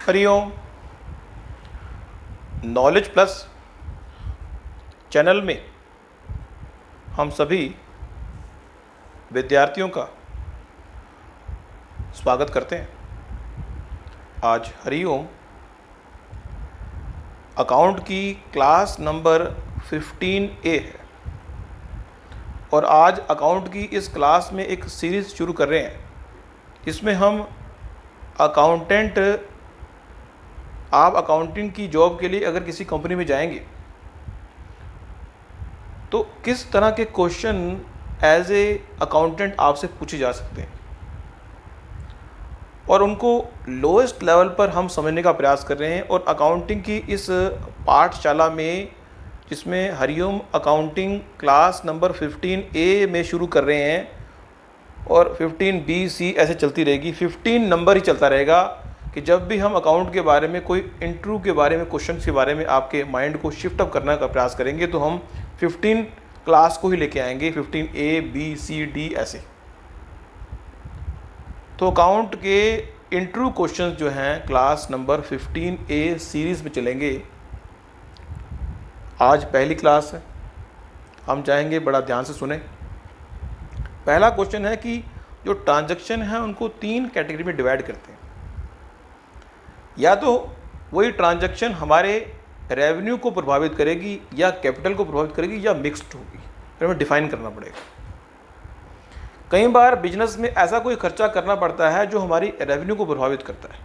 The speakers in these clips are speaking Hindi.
हरिओम। नॉलेज प्लस चैनल में हम सभी विद्यार्थियों का स्वागत करते हैं। आज हरिओम अकाउंट की क्लास नंबर 15A है और आज अकाउंट की इस क्लास में एक सीरीज़ शुरू कर रहे हैं। इसमें हम आप अकाउंटिंग की जॉब के लिए अगर किसी कंपनी में जाएंगे तो किस तरह के क्वेश्चन एज ए अकाउंटेंट आपसे पूछे जा सकते हैं और उनको लोएस्ट लेवल पर हम समझने का प्रयास कर रहे हैं। और अकाउंटिंग की इस पाठशाला में, जिसमें Hariom accounting class number 15A में शुरू कर रहे हैं और 15B C ऐसे चलती रहेगी। 15 नंबर ही चलता रहेगा कि जब भी हम अकाउंट के बारे में, कोई इंटरव्यू के बारे में, क्वेश्चन के बारे में आपके माइंड को शिफ्ट अप करने का प्रयास करेंगे तो हम 15 क्लास को ही लेके आएंगे, 15A B C D ऐसे। तो अकाउंट के इंटरव्यू क्वेश्चंस जो हैं क्लास नंबर 15A सीरीज़ में चलेंगे। आज पहली क्लास है, हम चाहेंगे बड़ा ध्यान से सुने। पहला क्वेश्चन है कि जो ट्रांजैक्शन है उनको 3 कैटेगरी में डिवाइड करते हैं। या तो वही ट्रांजैक्शन हमारे रेवेन्यू को प्रभावित करेगी या कैपिटल को प्रभावित करेगी या मिक्स्ड होगी, फिर हमें डिफाइन करना पड़ेगा। कई बार बिजनेस में ऐसा कोई खर्चा करना पड़ता है जो हमारी रेवेन्यू को प्रभावित करता है।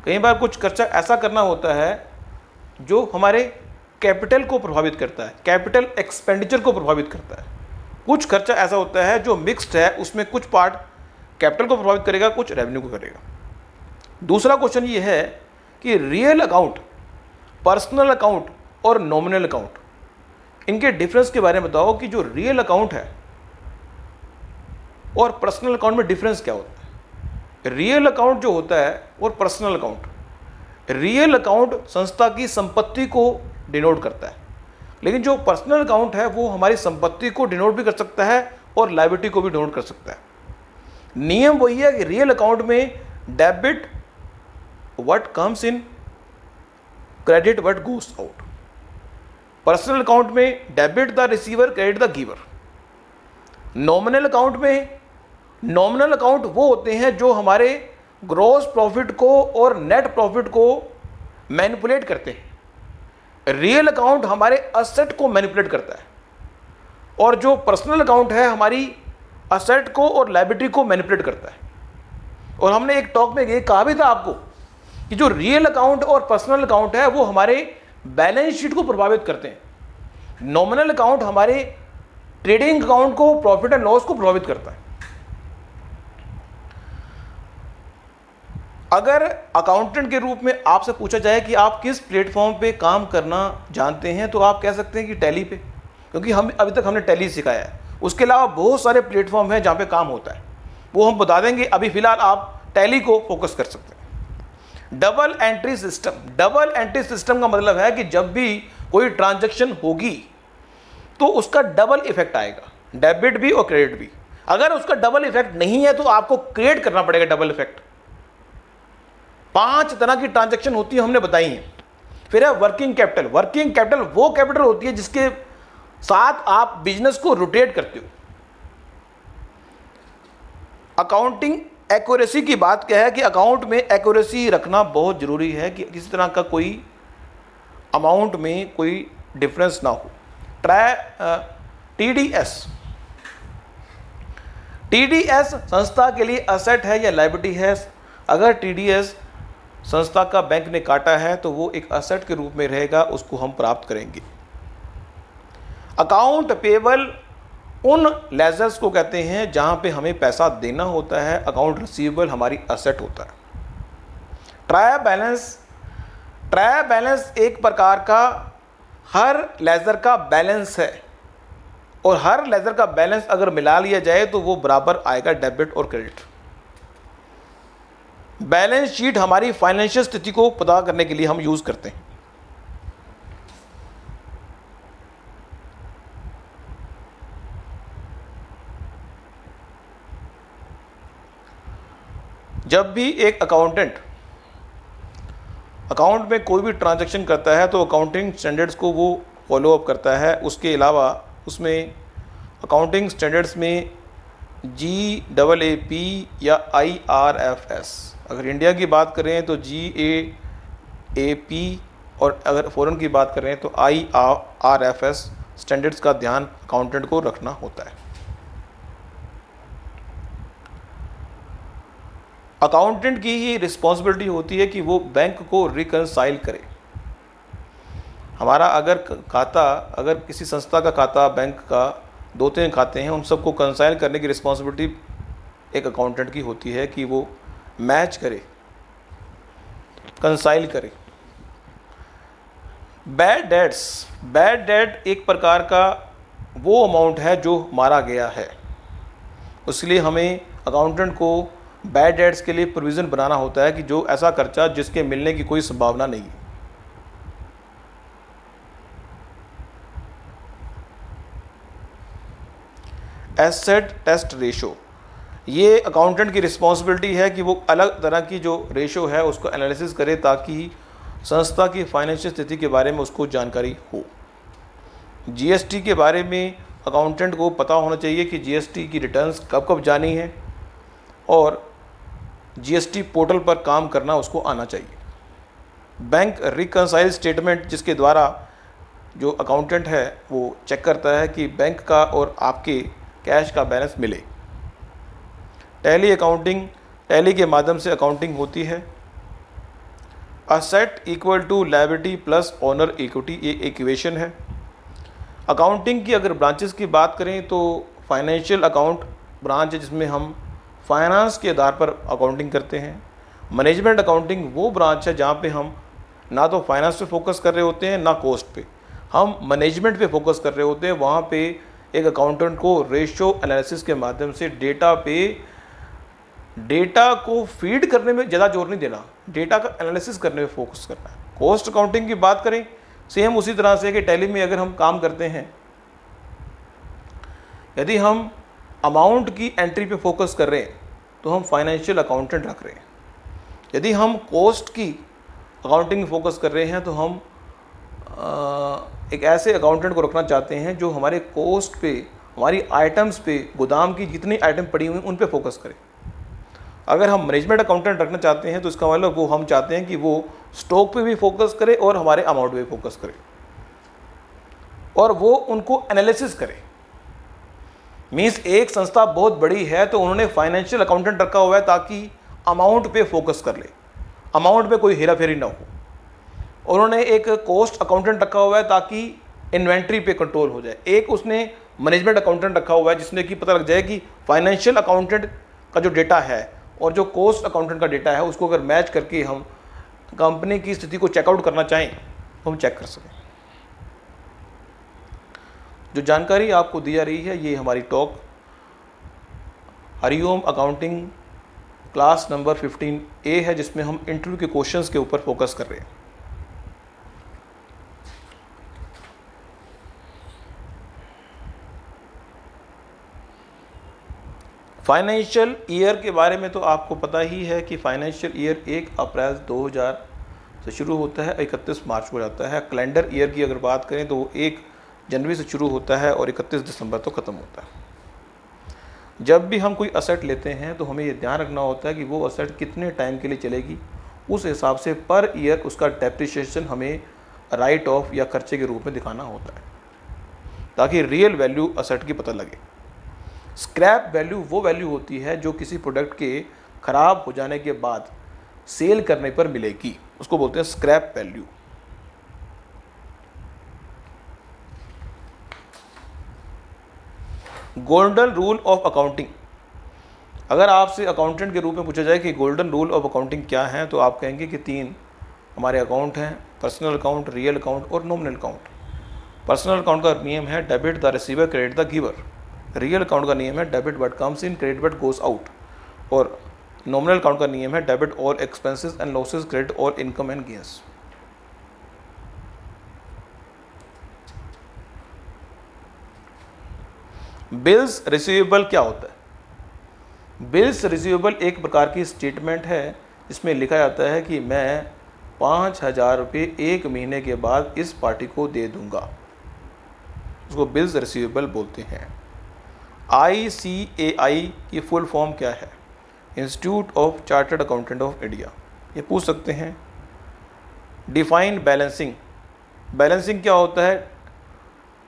कई बार कुछ खर्चा ऐसा करना होता है जो हमारे कैपिटल को प्रभावित करता है, कैपिटल एक्सपेंडिचर को प्रभावित करता है। कुछ खर्चा ऐसा होता है जो मिक्स्ड है, उसमें कुछ पार्ट कैपिटल को प्रभावित करेगा, कुछ रेवेन्यू को करेगा। दूसरा क्वेश्चन ये है कि रियल अकाउंट, पर्सनल अकाउंट और नॉमिनल अकाउंट, इनके डिफरेंस के बारे में बताओ कि जो रियल अकाउंट है और पर्सनल अकाउंट में डिफरेंस क्या होता है। रियल अकाउंट जो होता है और पर्सनल अकाउंट, रियल अकाउंट संस्था की संपत्ति को डिनोट करता है, लेकिन जो पर्सनल अकाउंट है वो हमारी संपत्ति को डिनोट भी कर सकता है और लायबिलिटी को भी डिनोट कर सकता है। नियम वही है कि रियल अकाउंट में debit what comes in, credit what goes out. Personal account में debit the receiver, credit the giver. Nominal account में, नॉमिनल अकाउंट वो होते हैं जो हमारे ग्रॉस प्रॉफिट को और नेट प्रॉफिट को मैनिपुलेट करते हैं। रियल अकाउंट हमारे असेट को मैनिपुलेट करता है और जो पर्सनल अकाउंट है हमारी असेट को और लायबिलिटी को मैनिपुलेट करता है। और हमने एक टॉक में ये कहा भी था आपको कि जो रियल अकाउंट और पर्सनल अकाउंट है वो हमारे बैलेंस शीट को प्रभावित करते हैं। नॉमिनल अकाउंट हमारे ट्रेडिंग अकाउंट को, प्रॉफिट एंड लॉस को प्रभावित करता है। अगर अकाउंटेंट के रूप में आपसे पूछा जाए कि आप किस प्लेटफॉर्म पे काम करना जानते हैं तो आप कह सकते हैं कि टैली पे, क्योंकि हम अभी तक हमने टैली सिखाया है। उसके अलावा बहुत सारे प्लेटफॉर्म हैं जहाँ पे काम होता है, वो हम बता देंगे। अभी फिलहाल आप टैली को फोकस कर सकते हैं। Double entry system, double entry system का मतलब है कि जब भी कोई ट्रांजैक्शन होगी तो उसका डबल इफेक्ट आएगा, डेबिट भी और क्रेडिट भी। अगर उसका डबल इफेक्ट नहीं है तो आपको क्रिएट करना पड़ेगा डबल इफेक्ट। 5 तरह की ट्रांजैक्शन होती है, हमने बताई हैं। फिर है वर्किंग कैपिटल। वर्किंग कैपिटल वो कैपिटल होती है जिसके साथ आप बिजनेस को रोटेट करते हो। अकाउंटिंग एक्यूरेसी की बात क्या है कि अकाउंट में एक्यूरेसी रखना बहुत जरूरी है कि किसी तरह का कोई अमाउंट में कोई डिफरेंस ना हो। टीडीएस संस्था के लिए असेट है या लायबिलिटी है। अगर टीडीएस संस्था का बैंक ने काटा है तो वो एक असेट के रूप में रहेगा, उसको हम प्राप्त करेंगे। अकाउंट पेबल उन लेजर्स को कहते हैं जहां पे हमें पैसा देना होता है। अकाउंट रिसीवेबल हमारी असेट होता है। ट्रायल बैलेंस एक प्रकार का हर लेजर का बैलेंस है और हर लेजर का बैलेंस अगर मिला लिया जाए तो वो बराबर आएगा डेबिट और क्रेडिट। बैलेंस शीट हमारी फाइनेंशियल स्थिति को पता करने के लिए हम यूज करते हैं। जब भी एक अकाउंटेंट अकाउंट में कोई भी ट्रांजैक्शन करता है तो अकाउंटिंग स्टैंडर्ड्स को वो फॉलो अप करता है। उसके अलावा उसमें अकाउंटिंग स्टैंडर्ड्स में GAAP या IRFS, अगर इंडिया की बात करें तो GAAP, और अगर फ़ॉरेन की बात करें तो IRFS स्टैंडर्ड्स का ध्यान अकाउंटेंट को रखना होता है। अकाउंटेंट की ही रिस्पॉन्सिबिलिटी होती है कि वो बैंक को रिकंसाइल करे। हमारा अगर किसी संस्था का खाता, बैंक का 2-3 खाते हैं, उन सबको कंसाइल करने की रिस्पॉन्सिबिलिटी एक अकाउंटेंट की होती है कि वो मैच करे, कंसाइल करे। बैड डेट एक प्रकार का वो अमाउंट है जो मारा गया है, इसलिए हमें अकाउंटेंट को बैड डेट्स के लिए प्रोविज़न बनाना होता है कि जो ऐसा खर्चा जिसके मिलने की कोई संभावना नहीं है। एसेट टेस्ट रेशो, ये अकाउंटेंट की रिस्पॉन्सिबिलिटी है कि वो अलग तरह की जो रेशो है उसको एनालिसिस करे ताकि संस्था की फाइनेंशियल स्थिति के बारे में उसको जानकारी हो। GST के बारे में अकाउंटेंट को पता होना चाहिए कि GST की रिटर्न्स कब कब जानी है, और GST पोर्टल पर काम करना उसको आना चाहिए। बैंक रिकंसाइल स्टेटमेंट, जिसके द्वारा जो अकाउंटेंट है वो चेक करता है कि बैंक का और आपके कैश का बैलेंस मिले। टैली अकाउंटिंग, टैली के माध्यम से अकाउंटिंग होती है। Asset equal to liability plus owner equity, ये इक्वेशन है। अकाउंटिंग की अगर ब्रांचेस की बात करें तो फाइनेंशियल अकाउंट ब्रांच है जिसमें हम फाइनेंस के आधार पर अकाउंटिंग करते हैं। मैनेजमेंट अकाउंटिंग वो ब्रांच है जहाँ पे हम ना तो फाइनेंस पे फोकस कर रहे होते हैं ना कॉस्ट पे, हम मैनेजमेंट पे फोकस कर रहे होते हैं। वहाँ पे एक अकाउंटेंट को रेशो एनालिसिस के माध्यम से डेटा को फीड करने में ज़्यादा जोर नहीं देना, डेटा का एनालिसिस करने में फोकस करना है। कॉस्ट अकाउंटिंग की बात करें, सेम उसी तरह से कि टैली में अगर हम काम करते हैं, यदि हम अमाउंट की एंट्री पे फोकस कर रहे हैं तो हम फाइनेंशियल अकाउंटेंट रख रहे हैं। यदि हम कॉस्ट की अकाउंटिंग में फोकस कर रहे हैं तो हम एक ऐसे अकाउंटेंट को रखना चाहते हैं जो हमारे कॉस्ट पे, हमारी आइटम्स पे, गोदाम की जितनी आइटम पड़ी हुई उन पे फोकस करें। अगर हम मैनेजमेंट अकाउंटेंट रखना चाहते हैं तो इसका मतलब वो हम चाहते हैं कि वो स्टॉक पे भी फोकस करे और हमारे अमाउंट पे भी फोकस करे और वो उनको एनालिसिस करे। मीन्स एक संस्था बहुत बड़ी है तो उन्होंने फाइनेंशियल अकाउंटेंट रखा हुआ है ताकि अमाउंट पे फोकस कर ले, अमाउंट पे कोई हेरा फेरी ना हो। उन्होंने एक कॉस्ट अकाउंटेंट रखा हुआ है ताकि इन्वेंट्री पे कंट्रोल हो जाए। एक उसने मैनेजमेंट अकाउंटेंट रखा हुआ है जिसने कि पता लग जाए कि फाइनेंशियल अकाउंटेंट का जो डेटा है और जो कॉस्ट अकाउंटेंट का डेटा है उसको अगर मैच करके हम कंपनी की स्थिति को चेकआउट करना चाहें तो हम चेक कर सकें। जो जानकारी आपको दी जा रही है ये हमारी talk Hariom accounting class number 15A है, जिसमें हम इंटरव्यू के क्वेश्चंस के ऊपर फोकस कर रहे हैं। फाइनेंशियल ईयर के बारे में तो आपको पता ही है कि फाइनेंशियल ईयर 1 अप्रैल 2000 से शुरू होता है, 31 मार्च को जाता है। कैलेंडर ईयर की अगर बात करें तो वो 1 जनवरी से शुरू होता है और 31 दिसंबर तो ख़त्म होता है। जब भी हम कोई असेट लेते हैं तो हमें ये ध्यान रखना होता है कि वो असेट कितने टाइम के लिए चलेगी, उस हिसाब से पर ईयर उसका डेप्रिसिएशन हमें राइट ऑफ या खर्चे के रूप में दिखाना होता है ताकि रियल वैल्यू असेट की पता लगे। स्क्रैप वैल्यू वो वैल्यू होती है जो किसी प्रोडक्ट के ख़राब हो जाने के बाद सेल करने पर मिलेगी, उसको बोलते हैं scrap value. Golden rule of accounting, अगर आपसे अकाउंटेंट के रूप में पूछा जाए कि गोल्डन रूल ऑफ अकाउंटिंग क्या है तो आप कहेंगे कि 3 हमारे अकाउंट हैं, पर्सनल अकाउंट, रियल अकाउंट और नॉमिनल अकाउंट। पर्सनल अकाउंट का नियम है debit the receiver credit the giver. Real account का नियम है debit what comes in credit what goes out. और नॉमिनल अकाउंट का नियम है debit all expenses and losses credit all income and gains. Bills receivable क्या होता है? बिल्स रिसीवेबल एक प्रकार की स्टेटमेंट है जिसमें लिखा जाता है कि मैं 5,000 रुपये 1 महीने के बाद इस पार्टी को दे दूंगा। उसको बिल्स रिसीवेबल बोलते हैं। ICAI की फुल फॉर्म क्या है? Institute of chartered accountant of India. ये पूछ सकते हैं। Define balancing. बैलेंसिंग क्या होता है?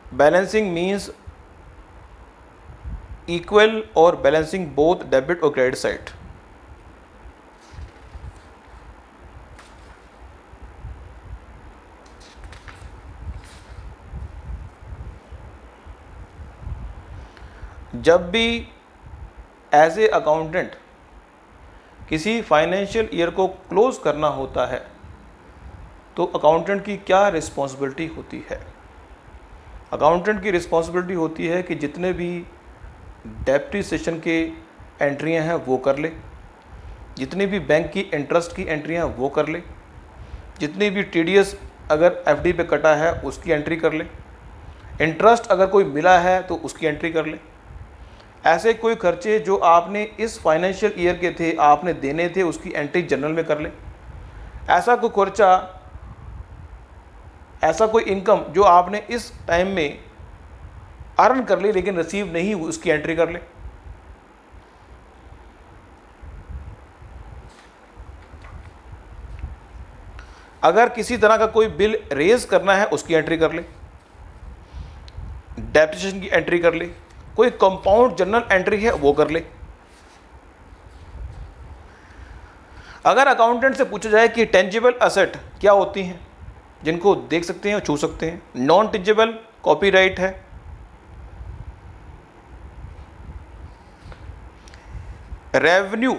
बैलेंसिंग मीन्स इक्वल और बैलेंसिंग बोथ डेबिट और क्रेडिट साइड। जब भी एज ए अकाउंटेंट किसी फाइनेंशियल ईयर को क्लोज करना होता है तो अकाउंटेंट की क्या रिस्पॉन्सिबिलिटी होती है? अकाउंटेंट की रिस्पॉन्सिबिलिटी होती है कि जितने भी डेप्रिसिएशन के एंट्रियां हैं वो कर ले, जितनी भी बैंक की इंटरेस्ट की एंट्रियां वो कर ले, जितनी भी TDS अगर FD पे कटा है उसकी एंट्री कर ले, इंटरेस्ट अगर कोई मिला है तो उसकी एंट्री कर ले। ऐसे कोई खर्चे जो आपने इस फाइनेंशियल ईयर के थे, आपने देने थे, उसकी एंट्री जनरल में कर ले। ऐसा कोई खर्चा, ऐसा कोई इनकम जो आपने इस टाइम में अर्न कर ली लेकिन रिसीव नहीं हुई, उसकी एंट्री कर ले। अगर किसी तरह का कोई बिल रेज करना है उसकी एंट्री कर ले, डेप्रिसिएशन की एंट्री कर ले, कोई कंपाउंड जनरल एंट्री है वो कर ले। अगर अकाउंटेंट से पूछा जाए कि टेंजिबल असेट क्या होती हैं जिनको देख सकते हैं और छू सकते हैं, नॉन टेंजिबल कॉपीराइट है, रेवेन्यू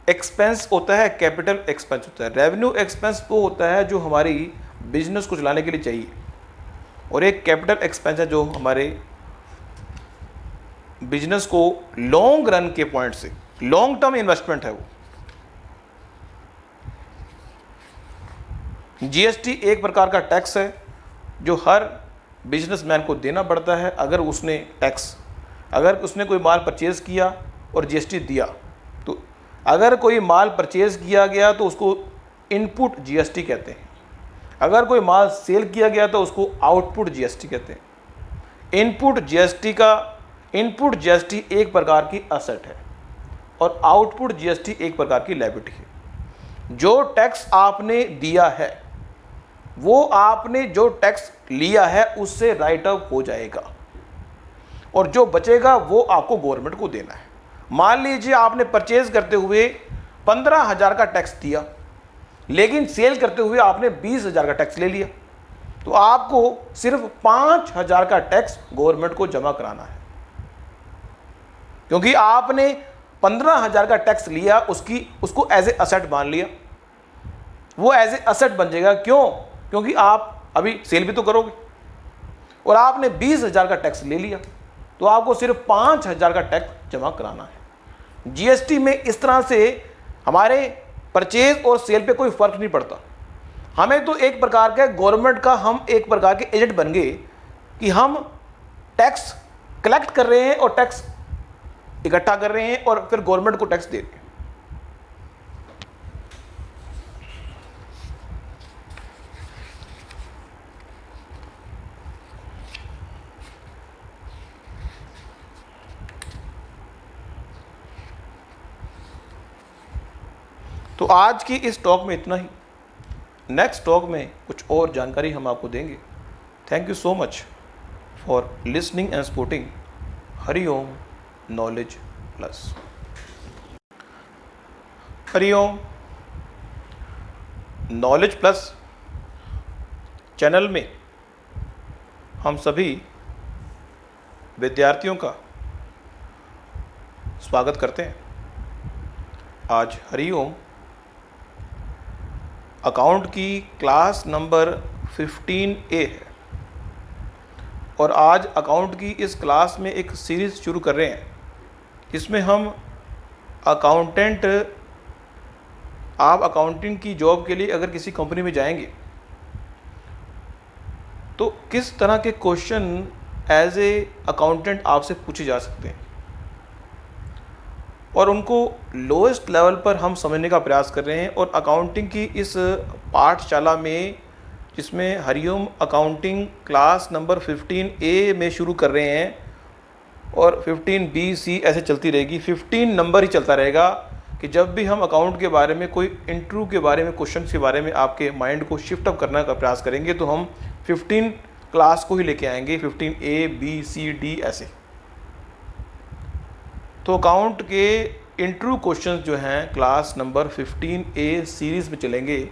एक्सपेंस होता है, कैपिटल एक्सपेंस होता है। रेवेन्यू एक्सपेंस वो होता है जो हमारी बिजनेस को चलाने के लिए चाहिए, और एक कैपिटल एक्सपेंस है जो हमारे बिजनेस को लॉन्ग रन के पॉइंट से, लॉन्ग टर्म इन्वेस्टमेंट है वो। GST एक प्रकार का टैक्स है जो हर बिजनेसमैन को देना पड़ता है। अगर उसने कोई माल परचेज़ किया और GST दिया, तो अगर कोई माल परचेज़ किया गया तो उसको इनपुट GST कहते हैं, अगर कोई माल सेल किया गया तो उसको आउटपुट GST कहते हैं। इनपुट GST एक प्रकार की असेट है और आउटपुट GST एक प्रकार की लायबिलिटी है। जो टैक्स आपने दिया है वो आपने जो टैक्स लिया है उससे राइट ऑफ हो जाएगा, और जो बचेगा वो आपको गवर्नमेंट को देना है। मान लीजिए आपने परचेज करते हुए 15,000 का टैक्स दिया, लेकिन सेल करते हुए आपने 20,000 का टैक्स ले लिया, तो आपको सिर्फ 5,000 का टैक्स गवर्नमेंट को जमा कराना है, क्योंकि आपने 15,000 का टैक्स लिया, उसको एज ए असेट मान लिया। वो एज ए असेट बन जाएगा। क्यों? क्योंकि आप अभी सेल भी तो करोगे, और आपने 20,000 का टैक्स ले लिया, तो आपको सिर्फ 5,000 का टैक्स जमा कराना है। GST में इस तरह से हमारे परचेज और सेल पे कोई फर्क नहीं पड़ता। हमें तो एक प्रकार का गवर्नमेंट का हम एक प्रकार के एजेंट बन गए कि हम टैक्स कलेक्ट कर रहे हैं और टैक्स इकट्ठा कर रहे हैं और फिर गवर्नमेंट को टैक्स दे रहे हैं। तो आज की इस टॉक में इतना ही। नेक्स्ट टॉक में कुछ और जानकारी हम आपको देंगे। Thank you so much for listening and supporting Hariom knowledge plus. Hariom knowledge plus channel में हम सभी विद्यार्थियों का स्वागत करते हैं। आज हरिओम अकाउंट की क्लास नंबर 15A है, और आज अकाउंट की इस क्लास में एक सीरीज़ शुरू कर रहे हैं जिसमें हम आप अकाउंटिंग की जॉब के लिए अगर किसी कंपनी में जाएंगे तो किस तरह के क्वेश्चन एज ए अकाउंटेंट आपसे पूछे जा सकते हैं। और उनको लोएस्ट लेवल पर हम समझने का प्रयास कर रहे हैं। और अकाउंटिंग की इस पाठशाला में, जिसमें Hariom accounting class number 15A में शुरू कर रहे हैं और 15B C ऐसे चलती रहेगी, 15 नंबर ही चलता रहेगा कि जब भी हम अकाउंट के बारे में, कोई इंटरव्यू के बारे में, क्वेश्चन के बारे में आपके माइंड को शिफ्ट अप करने का प्रयास करेंगे तो हम 15 क्लास को ही लेके आएंगे, 15A B C D ऐसे। तो अकाउंट के इंटरव्यू क्वेश्चंस जो हैं क्लास नंबर 15A सीरीज़ में चलेंगे।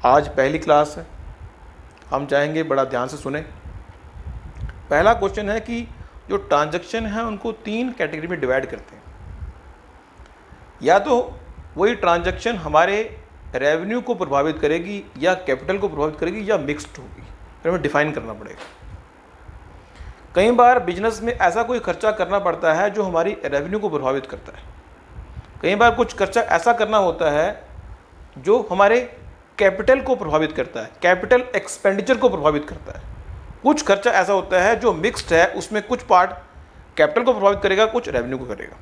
आज पहली क्लास है, हम चाहेंगे बड़ा ध्यान से सुने। पहला क्वेश्चन है कि जो ट्रांजैक्शन है उनको 3 कैटेगरी में डिवाइड करते हैं। या तो वही ट्रांजैक्शन हमारे रेवेन्यू को प्रभावित करेगी या कैपिटल को प्रभावित करेगी या मिक्स्ड होगी, फिर हमें डिफाइन करना पड़ेगा। कई बार बिजनेस में ऐसा कोई खर्चा करना पड़ता है जो हमारी रेवेन्यू को प्रभावित करता है। कई बार कुछ खर्चा ऐसा करना होता है जो हमारे कैपिटल को प्रभावित करता है, कैपिटल एक्सपेंडिचर को प्रभावित करता है। कुछ खर्चा ऐसा होता है जो मिक्स्ड है, उसमें कुछ पार्ट कैपिटल को प्रभावित करेगा, कुछ रेवेन्यू को करेगा।